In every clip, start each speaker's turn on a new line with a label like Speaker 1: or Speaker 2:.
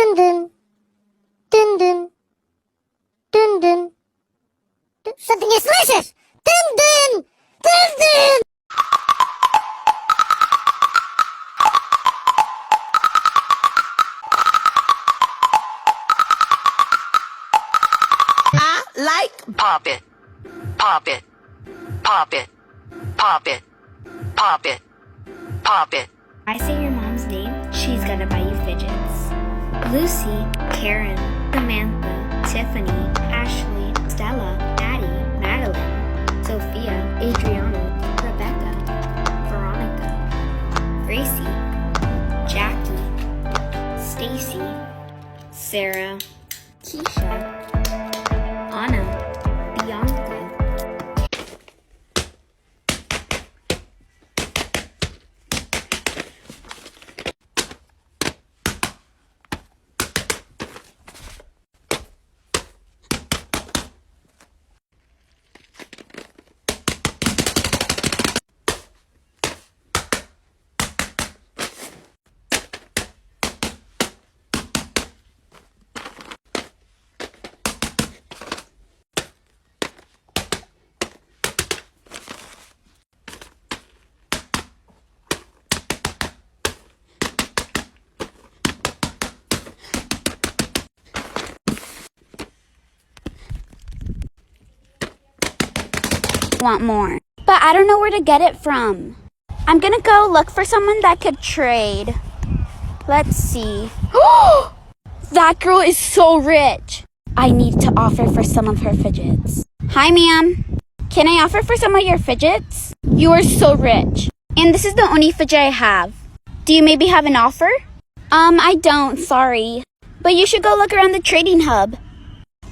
Speaker 1: Dun dun. Dun dun. Dun dun. Something is delicious! Dun dun! Dun dun!
Speaker 2: I like pop it, pop it, pop it, pop it, pop it, pop it.
Speaker 3: I say your mom's name, she's gonna buy you fidgets. Lucy, Karen, Samantha, Tiffany, Ashley, Stella, Maddie, Madeline, Sophia, Adriana, Rebecca, Veronica, Gracie, Jackie, Stacy, Sarah, Keisha, Anna, Bianca.
Speaker 4: Want more, but I don't know where to get it from. I'm gonna go look for someone that could trade. Let's see. That girl is so rich. I need to offer for some of her fidgets. Hi, ma'am. Can I offer for some of your fidgets? You are so rich. And this is the only fidget I have. Do you maybe have an offer? I don't, sorry. But you should go look around the trading hub.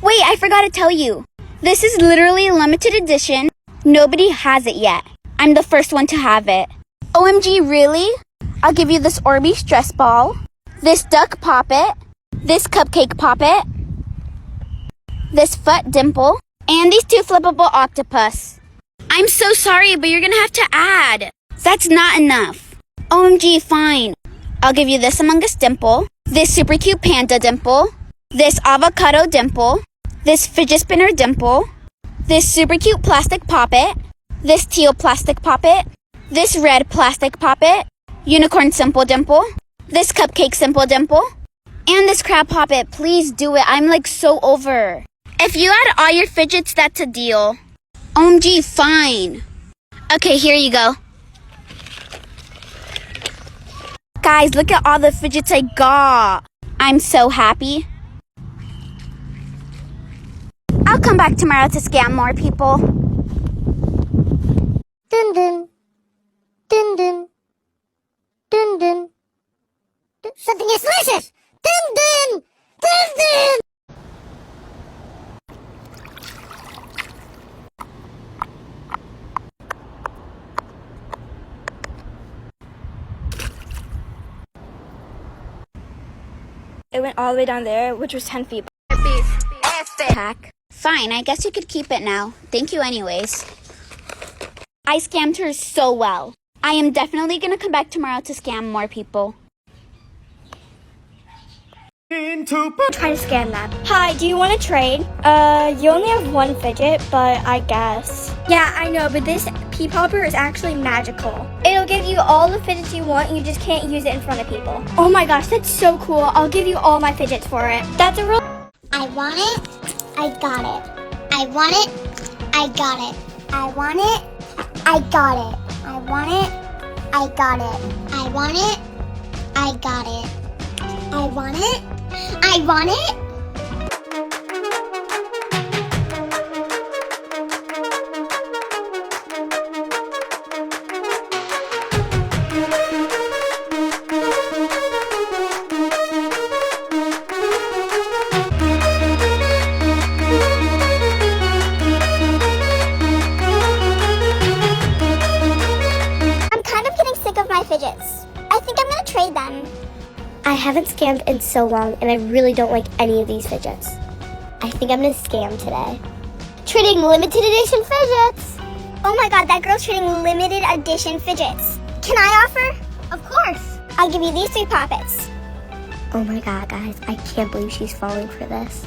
Speaker 4: Wait, I forgot to tell you. This is literally a limited edition. Nobody has it yet. I'm the first one to have it. OMG, really? I'll give you this Orbeez stress ball, this duck poppet, this cupcake poppet, this foot dimple, and these two flippable octopus. I'm so sorry, but you're gonna have to add. That's not enough. OMG, fine. I'll give you this Among Us dimple, this super cute panda dimple, this avocado dimple, this fidget spinner dimple, this super cute plastic poppet, this teal plastic poppet, this red plastic poppet, unicorn simple dimple, this cupcake simple dimple, and this crab poppet. Please do it. I'm like so over. If you add all your fidgets, that's a deal. OMG, fine. Okay, here you go. Guys, look at all the fidgets I got. I'm so happy. I'll come back tomorrow to scam more people.
Speaker 1: Dun dun. Dun dun. Dun dun. Something is delicious! Dun dun! Dun dun!
Speaker 5: It went all the way down there, which was 10 feet.
Speaker 4: Pack. Fine, I guess you could keep it now. Thank you anyways. I scammed her so well. I am definitely gonna come back tomorrow to scam more people.
Speaker 5: Try to scan that. Hi, do you want to trade? You only have one fidget, but I guess. Yeah, I know, but this pea popper is actually magical. It'll give you all the fidgets you want, and you just can't use it in front of people. Oh my gosh, that's so cool. I'll give you all my fidgets for it. That's a real...
Speaker 1: I want it. I got it. I want it. I got it. I want it. I got it. I want it. I got it. I want it. I got it. I want it. I want it. I'm kind of getting sick of my fidgets. I think I'm gonna trade them.
Speaker 5: I haven't scammed in so long, and I really don't like any of these fidgets. I think I'm gonna scam today. Trading limited edition fidgets!
Speaker 1: Oh my god, that girl's trading limited edition fidgets. Can I offer? Of course. I'll give you these three poppets.
Speaker 5: Oh my god, guys, I can't believe she's falling for this.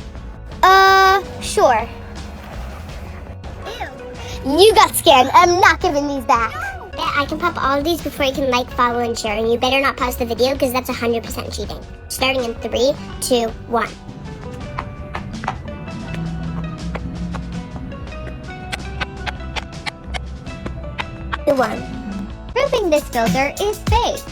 Speaker 1: Sure. You got scammed. I'm not giving these back. Yeah, I can pop all of these before you can like, follow, and share. And you better not pause the video because that's 100% cheating. Starting in 3, 2, 1. The one. Proving this filter is fake.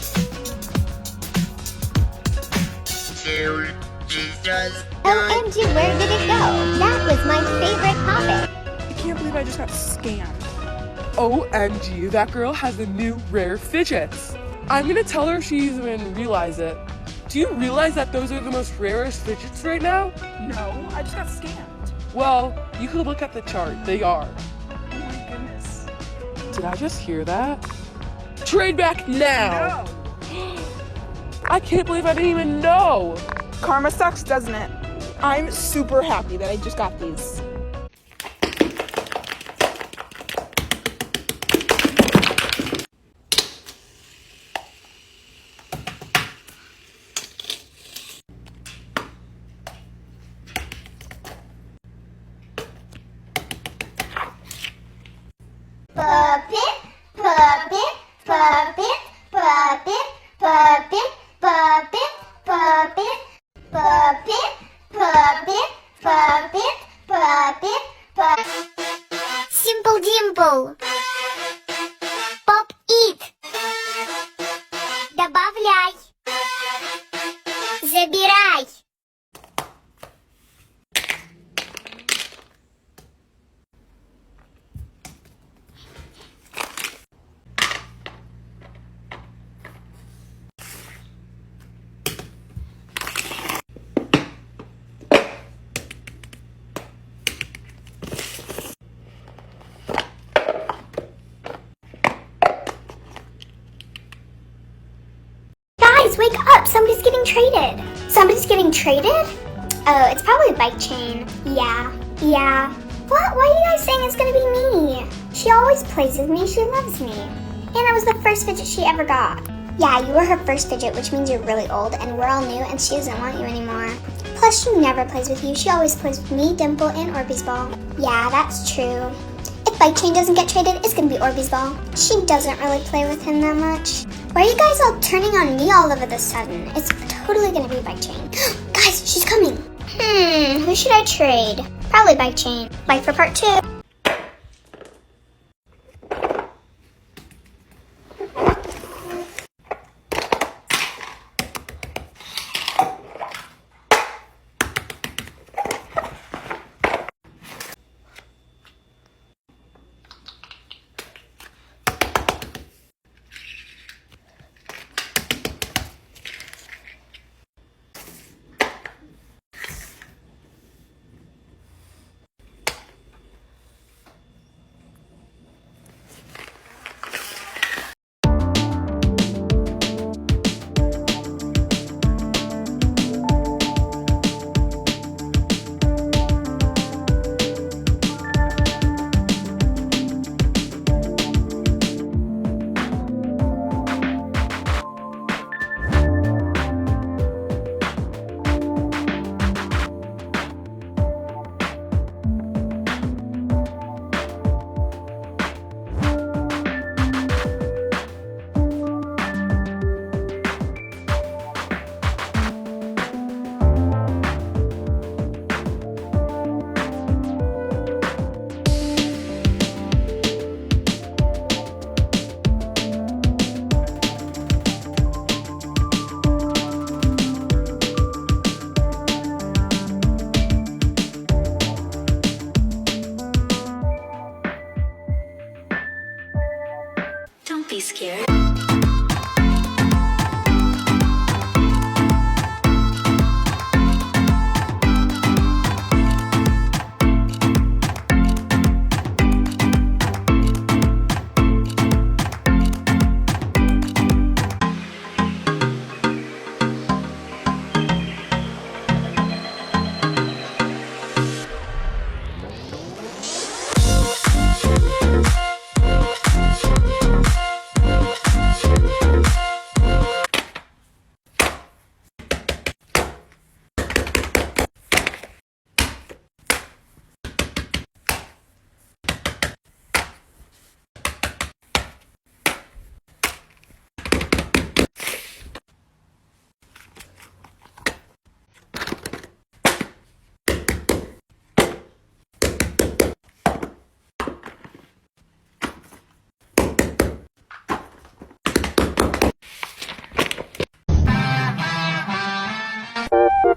Speaker 1: OMG, where did it go? That was my favorite topic.
Speaker 6: I can't believe I just got scammed. OMG, that girl has the new rare fidgets. I'm gonna tell her if she even realize it. Do you realize that those are the most rarest fidgets right now?
Speaker 7: No, I just got scammed.
Speaker 6: Well, you could look at the chart. They are.
Speaker 7: Oh my goodness.
Speaker 6: Did I just hear that? Trade back now!
Speaker 7: No.
Speaker 6: I can't believe I didn't even know!
Speaker 7: Karma sucks, doesn't it? I'm super happy that I just got these.
Speaker 1: Puppet, puppet, puppet, puppet, puppet, puppet, puppet, puppet, puppet, puppet, puppet, puppet. Simple Dimple. Pop it. Добавляй. Забирай. Guys, wake up! Somebody's getting traded. Somebody's getting traded? Oh, it's probably Bike Chain. Yeah. What? Why are you guys saying it's gonna be me? She always plays with me. She loves me. And I was the first fidget she ever got. Yeah, you were her first fidget, which means you're really old, and we're all new, and she doesn't want you anymore. Plus, she never plays with you. She always plays with me, Dimple, and Orbeez Ball. Yeah, that's true. If Bike Chain doesn't get traded, it's gonna be Orbeez Ball. She doesn't really play with him that much. Why are you guys all turning on me all of a sudden? It's totally gonna be Bike Chain. Guys, she's coming. Who should I trade? Probably Bike Chain. Bye for part 2. No!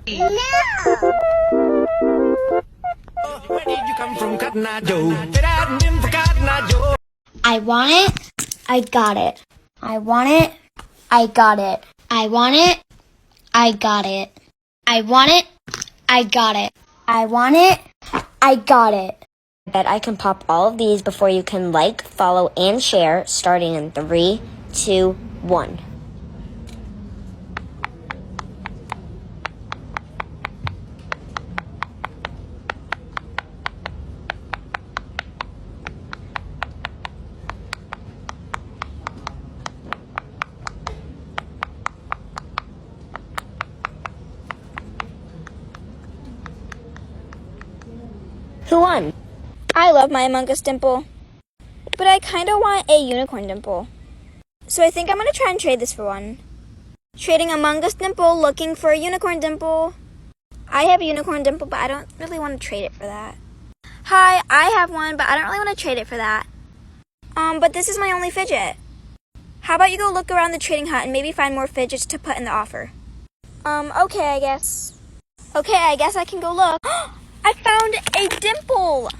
Speaker 8: Where did you come from, Cotton Eye Joe? Get out and in for Cotton Eye Joe.
Speaker 1: I want it. I got it. I want it. I got it. I want it. I got it. I want it. I got it. I want it. I got it.
Speaker 9: I bet I can pop all of these before you can like, follow, and share, starting in 3, 2, 1. Who won?
Speaker 5: I love my Among Us dimple, but I kind of want a unicorn dimple. So I think I'm going to try and trade this for one. Trading Among Us dimple, looking for a unicorn dimple. I have a unicorn dimple, but I don't really want to trade it for that. Hi, I have one, but I don't really want to trade it for that. But this is my only fidget. How about you go look around the trading hut and maybe find more fidgets to put in the offer? Okay, I guess. Okay, I guess I can go look. I found a dimple!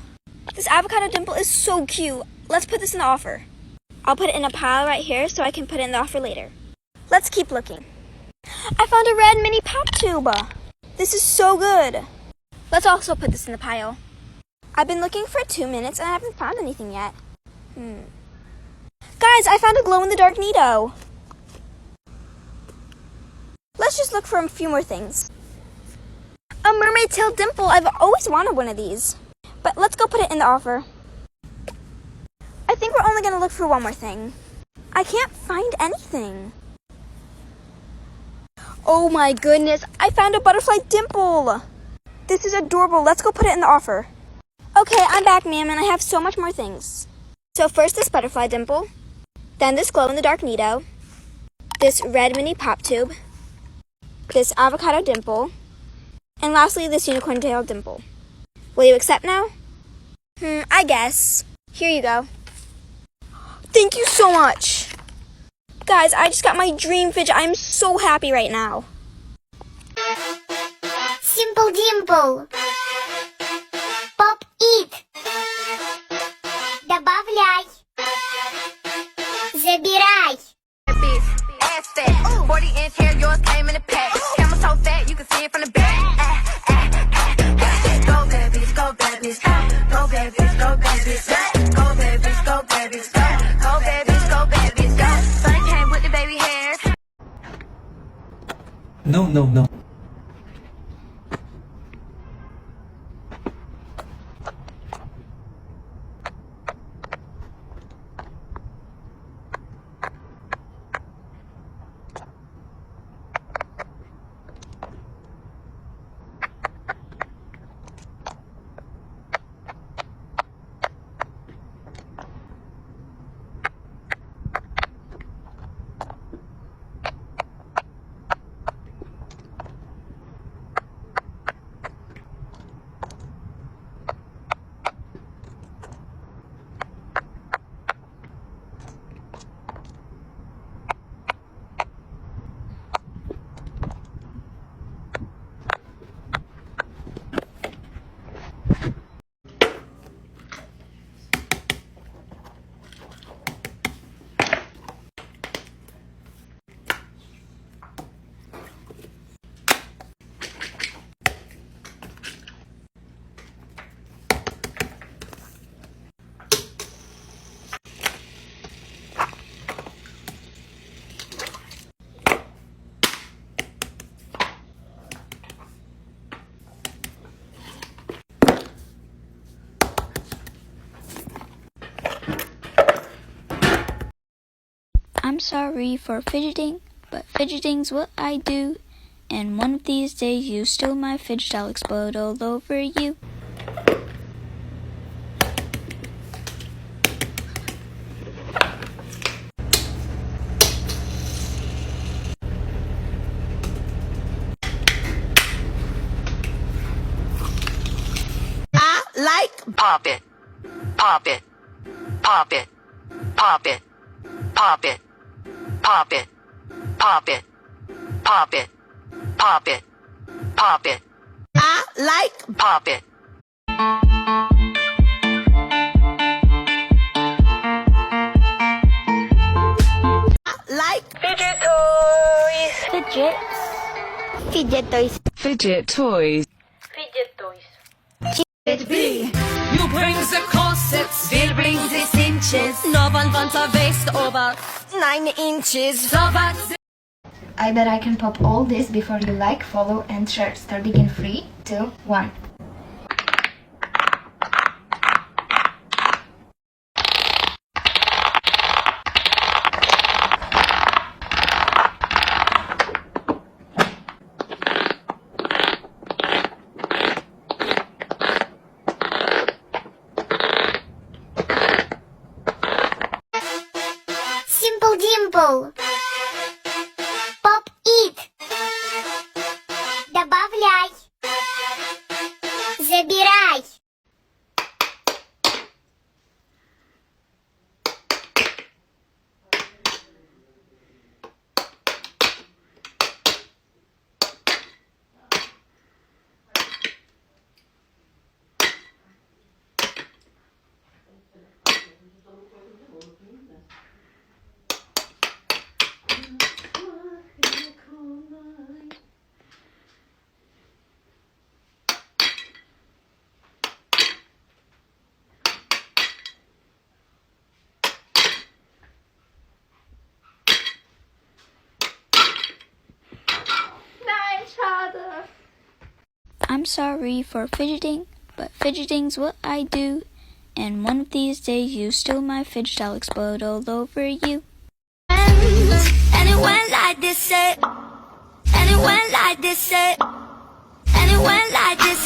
Speaker 5: This avocado dimple is so cute. Let's put this in the offer. I'll put it in a pile right here so I can put it in the offer later. Let's keep looking. I found a red mini pop tube. This is so good. Let's also put this in the pile. I've been looking for 2 minutes and I haven't found anything yet. Guys, I found a glow-in-the-dark Nido. Let's just look for a few more things. A mermaid tail dimple. I've always wanted one of these. But let's go put it in the offer. I think we're only going to look for one more thing. I can't find anything. Oh my goodness. I found a butterfly dimple. This is adorable. Let's go put it in the offer. Okay, I'm back, ma'am, and I have so much more things. So first this butterfly dimple. Then this glow-in-the-dark Nido. This red mini pop tube. This avocado dimple. And lastly, this unicorn tail dimple. Will you accept now? I guess. Here you go. Thank you so much. Guys, I just got my dream fidget. I'm so happy right now.
Speaker 1: Simple dimple. Pop it. Добавляй. Забирай.
Speaker 2: Ass fat, 40-inch hair, yours came in a pack. Camera so fat, you can see it from the back. Go bad bitch, go bad bitch, go bad bitch, go bad bitch, go bad bitch, go bad bitch, go bad bitch, go bad bitch, go. Sonny came with the baby hairs.
Speaker 10: No, no, no.
Speaker 3: I'm sorry for fidgeting, but fidgeting's what I do. And one of these days you steal my fidget, I'll explode all over you.
Speaker 2: Pop it, pop it, pop it, pop it, pop it, pop it, pop it, pop it, pop it, pop it. I like pop it. Like fidget toys.
Speaker 5: Fidget toys.
Speaker 10: Fidget toys.
Speaker 5: Fidget toys.
Speaker 2: You bring the corsets, wir bring the cinches. No one wants a waist over 9 inches. So what's
Speaker 11: I bet I can pop all this before you like, follow, and share. Starting in 3, 2, 1.
Speaker 1: Simple Dimple. Pop it. Добавляй. Забирай.
Speaker 3: I'm sorry for fidgeting, but fidgeting's what I do, and one of these days you steal my fidget, I'll explode all over you.
Speaker 2: And it went like this, and it went like this, and it went like this.